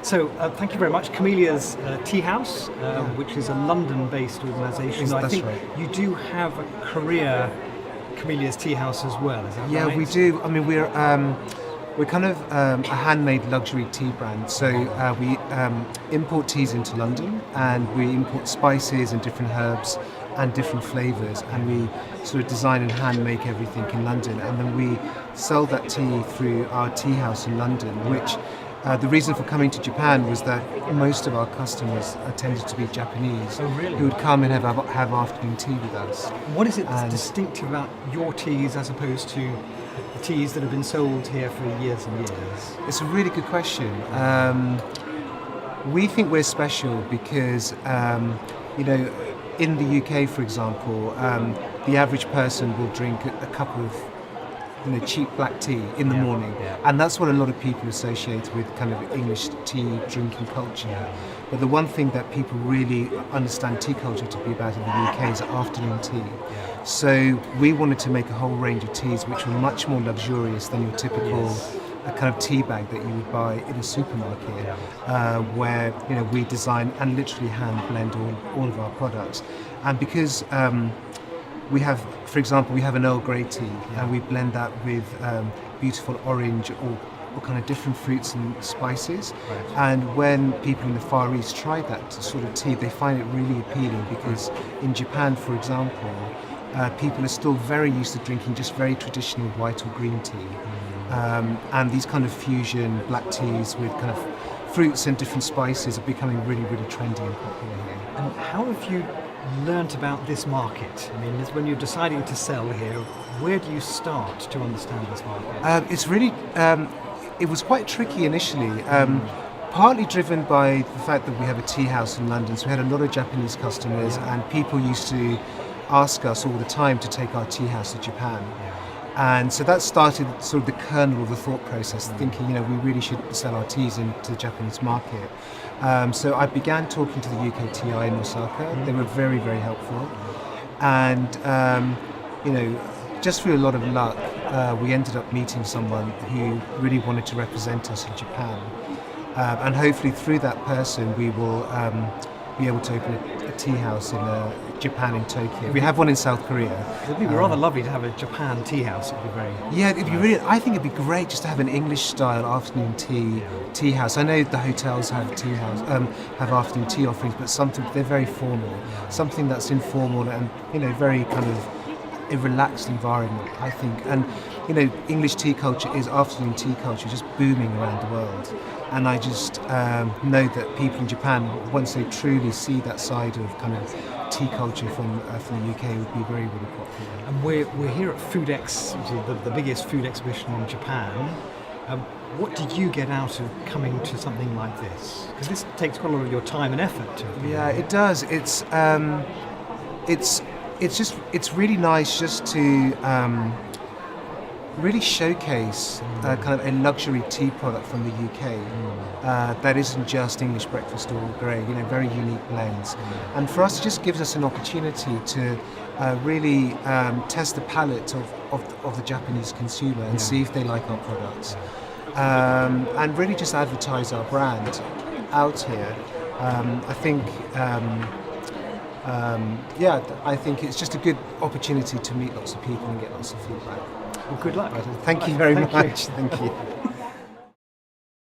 So thank you very much. Camellia's Tea House, which is a London-based organisation. I think right. you do have a Korea Camellia's Tea House as well. Is that right? Yeah, we do. I mean, we're kind of a handmade luxury tea brand. So we import teas into London, and we import spices and different herbs and different flavours, and we sort of design and hand make everything in London, and then we sell that tea through our tea house in London, which the reason for coming to Japan was that most of our customers tended to be Japanese, who would come and have afternoon tea with us. What is it that's distinctive about your teas as opposed to the teas that have been sold here for years and years? It's a really good question. We think we're special because, in the UK, for example, the average person will drink a cup of cheap black tea in the morning, and that's what a lot of people associate with kind of English tea drinking culture. But the one thing that people really understand tea culture to be about in the UK is afternoon tea. So we wanted to make a whole range of teas which were much more luxurious than your typical kind of tea bag that you would buy in a supermarket, where we design and literally hand blend all of our products. And because we have, for example, we have an Earl Grey tea, and we blend that with beautiful orange or kind of different fruits and spices. And when people in the Far East try that sort of tea, they find it really appealing because in Japan, for example, people are still very used to drinking just very traditional white or green tea. And these kind of fusion black teas with kind of fruits and different spices are becoming really, really trendy and popular here. And how have you learnt about this market? I mean, when you're deciding to sell here, where do you start to understand this market? It's really, it was quite tricky initially, partly driven by the fact that we have a tea house in London, so we had a lot of Japanese customers, and people used to ask us all the time to take our tea house to Japan. And so that started sort of the kernel of the thought process, thinking, we really should sell our teas into the Japanese market. So I began talking to the UKTI in Osaka. They were very, very helpful. And, just through a lot of luck, we ended up meeting someone who really wanted to represent us in Japan. And hopefully through that person, we will be able to open a tea house in Japan, in Tokyo. We have one in South Korea. It'd be rather lovely to have a Japan tea house. It'd be very it'd be really. I think it'd be great just to have an English-style afternoon tea house. I know the hotels have have afternoon tea offerings, but they're very formal. Something that's informal and very kind of a relaxed environment, I think. And English tea culture is afternoon tea culture, just booming around the world. And I just know that people in Japan, once they truly see that side of kind of tea culture from the UK, would be very, really popular. And we're here at Foodex, the biggest food exhibition in Japan. What did you get out of coming to something like this? Because this takes quite a lot of your time and effort to. Yeah, it does. It's really nice just to really showcase kind of a luxury tea product from the UK that isn't just English breakfast or grey, very unique blends. And for us, it just gives us an opportunity to really test the palate of the Japanese consumer and see if they like our products. And really just advertise our brand out here. I think it's just a good opportunity to meet lots of people and get lots of feedback. Well, good luck. Thank you very much. Thank you.